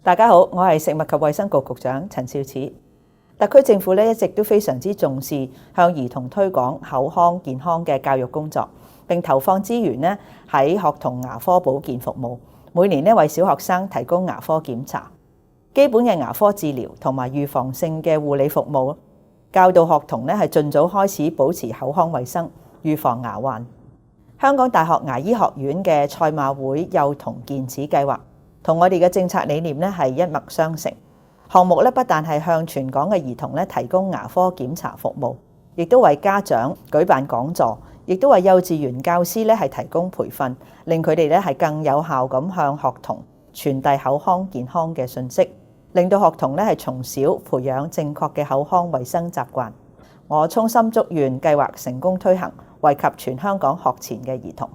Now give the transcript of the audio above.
大家好，我係食物及衛生局局長陳肇始。特區政府一直都非常之重視向兒童推廣口腔健康嘅教育工作，並投放資源喺學童牙科保健服務，每年為小學生提供牙科檢查、基本嘅牙科治療同埋預防性嘅護理服務，教導學童係盡早開始保持口腔衛生，預防牙患。香港大學牙醫學院嘅賽馬會幼童健齒計劃同我哋嘅政策理念係一脈相承。項目不但係向全港嘅兒童提供牙科檢查服務，亦都為家長舉辦講座，亦都為幼稚園教師係提供培訓，令佢哋係更有效咁向學童傳遞口腔健康嘅信息，令到學童係從小培養正確嘅口腔衛生習慣。我衷心祝願計劃成功推行，惠及全香港學前嘅兒童。